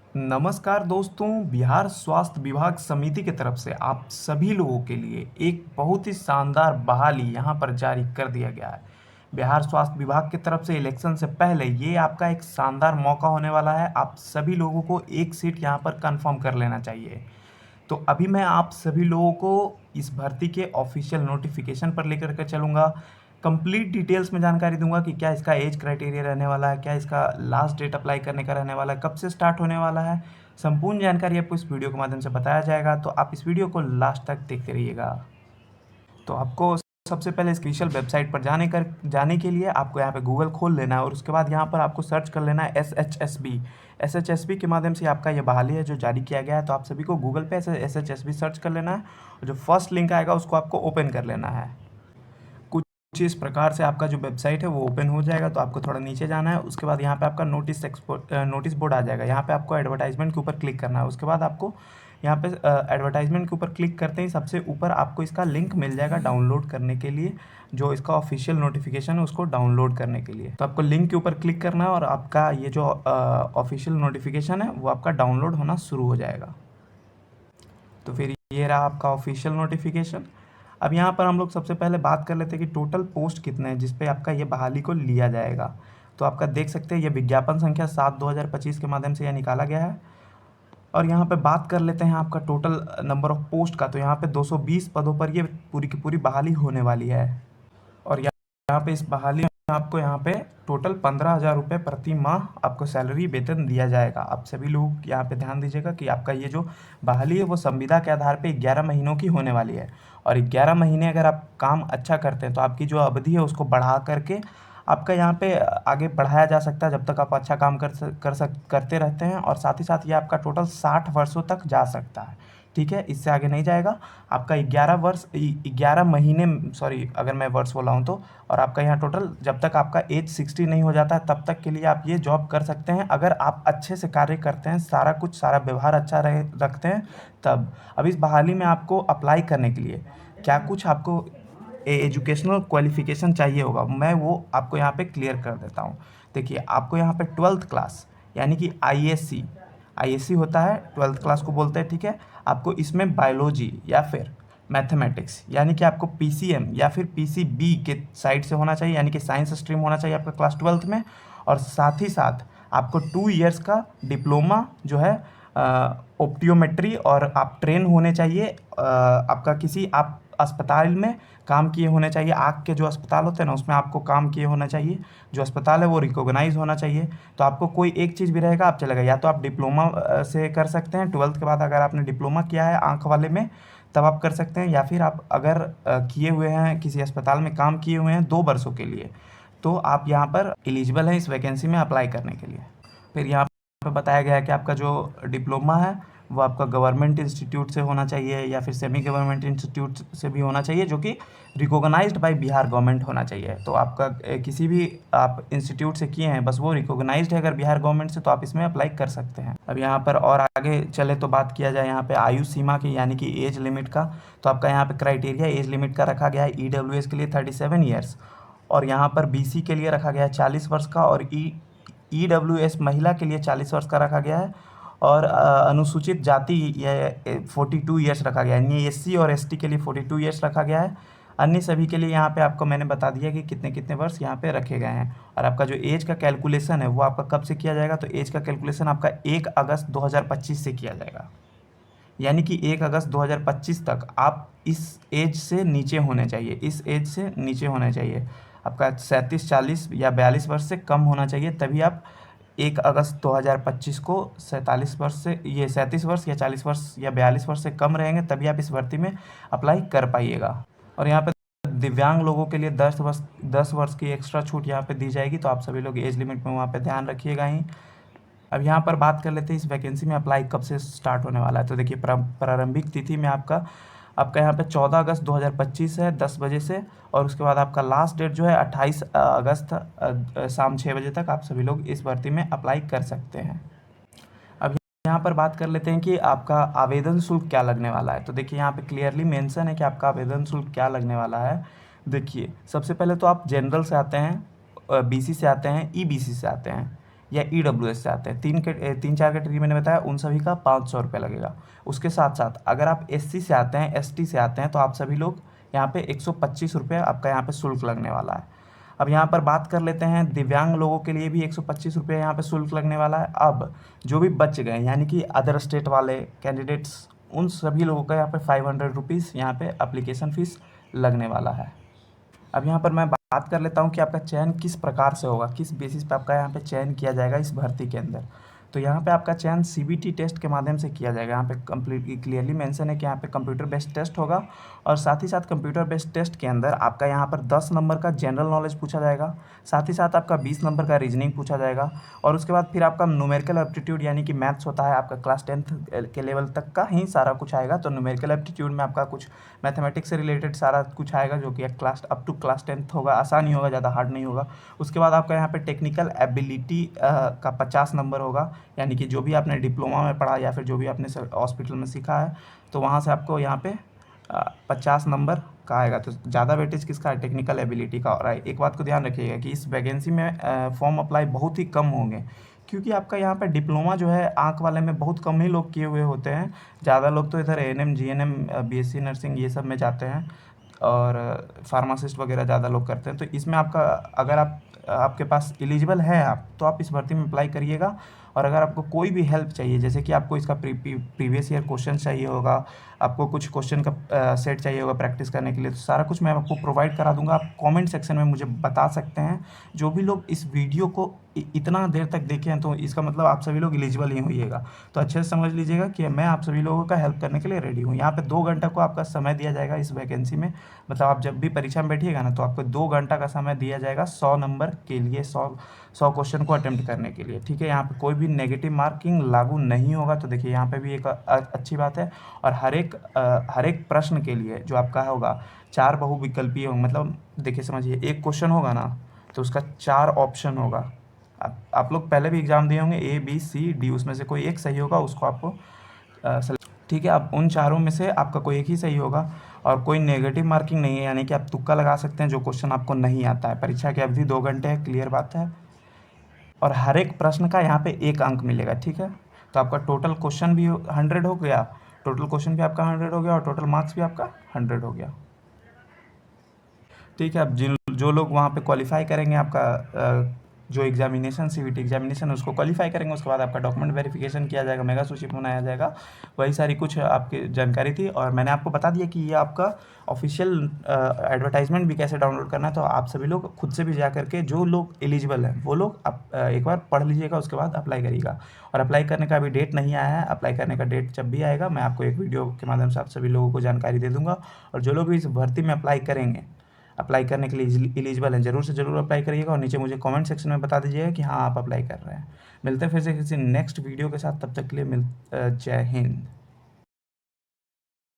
नमस्कार दोस्तों, बिहार स्वास्थ्य विभाग समिति की तरफ से आप सभी लोगों के लिए एक बहुत ही शानदार बहाली यहाँ पर जारी कर दिया गया है। बिहार स्वास्थ्य विभाग की तरफ से इलेक्शन से पहले ये आपका एक शानदार मौका होने वाला है। आप सभी लोगों को एक सीट यहाँ पर कंफर्म कर लेना चाहिए। तो अभी मैं आप सभी लोगों को इस भर्ती के ऑफिशियल नोटिफिकेशन पर लेकर के चलूँगा। कंप्लीट डिटेल्स में जानकारी दूंगा कि क्या इसका एज क्राइटेरिया रहने वाला है, क्या इसका लास्ट डेट अप्लाई करने का रहने वाला है, कब से स्टार्ट होने वाला है। संपूर्ण जानकारी आपको इस वीडियो के माध्यम से बताया जाएगा, तो आप इस वीडियो को लास्ट तक देखते रहिएगा। तो आपको सबसे पहले इस ऑफिशियल वेबसाइट पर जाने के लिए आपको यहाँ पे गूगल खोल लेना है और उसके बाद यहाँ पर आपको सर्च कर लेना है एस एच एस बी के माध्यम से आपका ये बहाली है जो जारी किया गया है। तो आप सभी को गूगल पे S H S B search कर लेना है और जो फर्स्ट लिंक आएगा उसको आपको ओपन कर लेना है। कुछ इस प्रकार से आपका जो वेबसाइट है वो ओपन हो जाएगा। तो आपको थोड़ा नीचे जाना है, उसके बाद यहाँ पे आपका नोटिस बोर्ड आ जाएगा। यहाँ पे आपको एडवर्टाइजमेंट के ऊपर क्लिक करना है। उसके बाद आपको यहाँ पे एडवर्टाइजमेंट के ऊपर क्लिक करते ही सबसे ऊपर आपको इसका लिंक मिल जाएगा डाउनलोड करने के लिए, जो इसका ऑफिशियल नोटिफिकेशन है उसको डाउनलोड करने के लिए। तो आपको लिंक के ऊपर क्लिक करना है और आपका ये जो ऑफिशियल नोटिफिकेशन है वो आपका डाउनलोड होना शुरू हो जाएगा। तो फिर ये रहा आपका ऑफिशियल नोटिफिकेशन। अब यहाँ पर हम लोग सबसे पहले बात कर लेते हैं कि टोटल पोस्ट कितने हैं जिस पे आपका ये बहाली को लिया जाएगा। तो आपका देख सकते हैं ये विज्ञापन संख्या 7/2025 के माध्यम से यह निकाला गया है। और यहाँ पे बात कर लेते हैं आपका टोटल नंबर ऑफ पोस्ट का। तो यहाँ पे 220 पदों पर ये पूरी की पूरी बहाली होने वाली है। और यहाँ पे इस बहाली में आपको यहाँ पे टोटल 15,000 रुपये प्रति माह आपको सैलरी वेतन दिया जाएगा। आप सभी लोग यहाँ पे ध्यान दीजिएगा कि आपका ये जो बहाली है वो संविदा के आधार पे 11 महीनों की होने वाली है। और 11 महीने अगर आप काम अच्छा करते हैं तो आपकी जो अवधि है उसको बढ़ा करके आपका यहाँ पे आगे बढ़ाया जा सकता है, जब तक आप अच्छा काम करते रहते हैं। और साथ ही साथ ये आपका टोटल 60 वर्षों तक जा सकता है। ठीक है, इससे आगे नहीं जाएगा। आपका 11 महीने, सॉरी अगर मैं वर्ष बोला हूँ तो। और आपका यहाँ टोटल जब तक आपका एज 60 नहीं हो जाता है तब तक के लिए आप ये जॉब कर सकते हैं, अगर आप अच्छे से कार्य करते हैं, सारा व्यवहार अच्छा रखते हैं तब। अब इस बहाली में आपको अप्लाई करने के लिए क्या कुछ आपको एजुकेशनल क्वालिफिकेशन चाहिए होगा, मैं वो आपको यहाँ पे क्लियर कर देता हूँ। देखिए, आपको यहाँ पे 12th क्लास यानी कि आईएससी होता है, 12th क्लास को बोलते हैं। ठीक है, आपको इसमें बायोलॉजी या फिर मैथमेटिक्स यानी कि आपको पीसीएम या फिर पीसीबी के साइड से होना चाहिए, यानी कि साइंस स्ट्रीम होना चाहिए आपका क्लास 12th में। और साथ ही साथ आपको 2 इयर्स का डिप्लोमा जो है ऑप्टियोमेट्री, और आप ट्रेन होने चाहिए आपका किसी आप अस्पताल में काम किए होने चाहिए। आँख के जो अस्पताल होते हैं ना उसमें आपको काम किए होना चाहिए। जो अस्पताल है वो रिकॉग्नाइज होना चाहिए। तो आपको कोई एक चीज़ भी रहेगा आप चलेगा, या तो आप डिप्लोमा से कर सकते हैं 12th के बाद, अगर आपने डिप्लोमा किया है आँख वाले में तब आप कर सकते हैं। या फिर आप अगर किए हुए हैं किसी अस्पताल में काम किए हुए हैं 2 वर्षों के लिए, तो आप यहाँ पर एलिजिबल हैं इस वैकेंसी में अप्लाई करने के लिए। फिर यहाँ पे बताया गया है कि आपका जो डिप्लोमा है वो आपका गवर्नमेंट इंस्टीट्यूट से होना चाहिए या फिर सेमी गवर्नमेंट इंस्टीट्यूट से भी होना चाहिए, जो कि रिकॉग्नाइज्ड बाय बिहार गवर्नमेंट होना चाहिए। तो आपका किसी भी आप इंस्टीट्यूट से किए हैं बस वो रिकॉग्नाइज्ड है अगर बिहार गवर्नमेंट से, तो आप इसमें अप्लाई कर सकते हैं। अब यहाँ पर और आगे चले तो बात किया जाए यहाँ पे आयु सीमा की यानी कि एज लिमिट का। तो आपका यहाँ पे क्राइटेरिया एज लिमिट का रखा गया है ईडब्ल्यूएस के लिए 37 ईयर्स, और यहाँ पर बीसी के लिए रखा गया है 40 वर्ष का, और ईडब्ल्यूएस महिला के लिए 40 वर्ष का रखा गया है। और अनुसूचित जाति ये 42 ईयर्स रखा गया है, यानी एससी और एसटी के लिए 42 ईयर्स रखा गया है। अन्य सभी के लिए यहाँ पे आपको मैंने बता दिया कि कितने कितने वर्ष यहाँ पे रखे गए हैं। और आपका जो एज का कैलकुलेशन है वो आपका कब से किया जाएगा, तो एज का कैलकुलेशन आपका 1 अगस्त 2025 से किया जाएगा। यानी कि 1 अगस्त 2025 तक आप इस एज से नीचे होने चाहिए, इस एज से नीचे होने चाहिए। आपका 37, 40 या 42 वर्ष से कम होना चाहिए, तभी आप 1 अगस्त 2025 को 47 वर्ष से, ये 37 वर्ष या 40 वर्ष या 42 वर्ष से कम रहेंगे तभी आप इस भर्ती में अप्लाई कर पाइएगा। और यहाँ पे दिव्यांग लोगों के लिए 10 वर्ष की एक्स्ट्रा छूट यहाँ पे दी जाएगी। तो आप सभी लोग एज लिमिट में वहाँ पे ध्यान रखिएगा ही। अब यहाँ पर बात कर लेते हैं इस वैकेंसी में अप्लाई कब से स्टार्ट होने वाला है। तो देखिए, प्रारंभिक तिथि में आपका यहाँ पे 14 अगस्त 2025 है 10 बजे से, और उसके बाद आपका लास्ट डेट जो है 28 अगस्त शाम 6 बजे तक आप सभी लोग इस भर्ती में अप्लाई कर सकते हैं। अब यहाँ पर बात कर लेते हैं कि आपका आवेदन शुल्क क्या लगने वाला है। तो देखिए, यहाँ पे क्लियरली मेंशन है कि आपका आवेदन शुल्क क्या लगने वाला है। देखिए, सबसे पहले तो आप जनरल से आते हैं, बीसी से आते हैं, ईबीसी से आते हैं। या EWS से आते हैं, तीन चार कैटेगरी मैंने बताया, उन सभी का 500 रुपये लगेगा। उसके साथ साथ अगर आप SC से आते हैं, ST से आते हैं, तो आप सभी लोग यहाँ पे 125 रुपये आपका यहाँ पे शुल्क लगने वाला है। अब यहाँ पर बात कर लेते हैं, दिव्यांग लोगों के लिए भी 125 रुपये यहाँ पे शुल्क लगने वाला है। अब जो भी बच गए यानी कि अदर स्टेट वाले कैंडिडेट्स, उन सभी लोगों का यहाँ पे 500 रुपीज़ यहाँ पे एप्लीकेशन फ़ीस लगने वाला है। अब यहाँ पर मैं बात कर लेता हूँ कि आपका चयन किस प्रकार से होगा, किस बेसिस पे आपका यहाँ पे चयन किया जाएगा इस भर्ती के अंदर। तो यहाँ पे आपका चयन CBT टेस्ट के माध्यम से किया जाएगा। यहाँ पे कंप्लीटली क्लियरली मेंशन है कि यहाँ पे कंप्यूटर बेस्ड टेस्ट होगा, और साथ ही साथ कंप्यूटर बेस्ड टेस्ट के अंदर आपका यहाँ पर 10 नंबर का जनरल नॉलेज पूछा जाएगा, साथ ही साथ आपका 20 नंबर का रीजनिंग पूछा जाएगा, और उसके बाद फिर आपका न्यूमेरिकल एप्टीट्यूड यानी कि मैथ्स होता है आपका क्लास 10th के लेवल तक का ही सारा कुछ आएगा। तो न्यूमेरिकल एप्टीट्यूड में आपका कुछ मैथमेटिक्स से रिलेटेड सारा कुछ आएगा, जो कि class up to class 10th होगा, आसान ही होगा, ज़्यादा हार्ड नहीं होगा। उसके बाद आपका यहाँ पे टेक्निकल एबिलिटी का 50 नंबर होगा, यानी कि जो भी आपने डिप्लोमा में पढ़ा या फिर जो भी आपने हॉस्पिटल में सीखा है, तो वहाँ से आपको यहाँ पे 50 नंबर का आएगा। तो ज़्यादा वेटेज किसका है? टेक्निकल एबिलिटी का हो रहा है। एक बात को ध्यान रखिएगा कि इस वैकेंसी में फॉर्म अप्लाई बहुत ही कम होंगे, क्योंकि आपका यहाँ पे डिप्लोमा जो है आँख वाले में बहुत कम ही लोग किए हुए होते हैं। ज़्यादा लोग तो इधर ANM GNM BSc नर्सिंग ये सब में जाते हैं, और फार्मासिस्ट वगैरह ज़्यादा लोग करते हैं। तो इसमें आपका अगर आपके पास एलिजिबल है आप, तो आप इस भर्ती में अप्लाई करिएगा। और अगर आपको कोई भी हेल्प चाहिए, जैसे कि आपको इसका प्रीवियस ईयर क्वेश्चन चाहिए होगा, आपको कुछ क्वेश्चन का सेट चाहिए होगा प्रैक्टिस करने के लिए, तो सारा कुछ मैं आपको प्रोवाइड करा दूंगा। आप कमेंट सेक्शन में मुझे बता सकते हैं। जो भी लोग इस वीडियो को इतना देर तक देखे हैं, तो इसका मतलब आप सभी लोग एलिजिबल ही होइएगा। तो अच्छे से समझ लीजिएगा कि मैं आप सभी लोगों का हेल्प करने के लिए रेडी हूँ। यहाँ पे 2 घंटा को आपका समय दिया जाएगा इस वैकेंसी में। मतलब आप जब भी परीक्षा में बैठिएगा ना, तो आपको 2 घंटा का समय दिया जाएगा 100 नंबर के लिए, 100 क्वेश्चन को अटेम्प्ट करने के लिए। ठीक है, यहाँ पे कोई भी नेगेटिव मार्किंग लागू नहीं होगा। तो देखिए यहाँ पे भी एक अच्छी बात है। और हर एक प्रश्न के लिए जो आपका होगा 4 बहुविकल्पीय होंगे। मतलब देखिए समझिए, एक क्वेश्चन होगा ना, तो उसका 4 ऑप्शन होगा। आप लोग पहले भी एग्जाम दिए होंगे, A B C D, उसमें से कोई एक सही होगा, उसको आपको ठीक है, अब उन चारों में से आपका कोई एक ही सही होगा। और कोई नेगेटिव मार्किंग नहीं है, यानी कि आप तुक्का लगा सकते हैं जो क्वेश्चन आपको नहीं आता है। परीक्षा की अवधि 2 घंटे है, क्लियर बात है। और हर एक प्रश्न का यहाँ पे 1 अंक मिलेगा। ठीक है, तो आपका टोटल क्वेश्चन भी 100 हो गया, टोटल क्वेश्चन भी आपका 100 हो गया, और टोटल मार्क्स भी आपका 100 हो गया। ठीक है, अब जो लोग वहाँ पे क्वालिफाई करेंगे, आपका जो एग्जामिनेशन CBT एग्जामिनेशन उसको क्वालिफाई करेंगे, उसके बाद आपका डॉक्यूमेंट वेरिफिकेशन किया जाएगा, मेगा सूची बनाया जाएगा। वही सारी कुछ आपकी जानकारी थी, और मैंने आपको बता दिया कि ये आपका ऑफिशियल एडवर्टाइजमेंट भी कैसे डाउनलोड करना है। तो आप सभी लोग खुद से भी जा करके, जो लोग एलिजिबल हैं वो लोग आप एक बार पढ़ लीजिएगा, उसके बाद अप्लाई करिएगा। और अप्लाई करने का अभी डेट नहीं आया है, अप्लाई करने का डेट जब भी आएगा मैं आपको एक वीडियो के माध्यम से आप सभी लोगों को जानकारी दे दूँगा। और जो लोग भी इस भर्ती में अप्लाई करेंगे, अप्लाई करने के लिए एलिजिबल हैं, ज़रूर से ज़रूर अप्लाई करिएगा, और नीचे मुझे कमेंट सेक्शन में बता दीजिएगा कि हाँ आप अप्लाई कर रहे हैं। मिलते हैं फिर से किसी नेक्स्ट वीडियो के साथ, तब तक के लिए जय हिंद।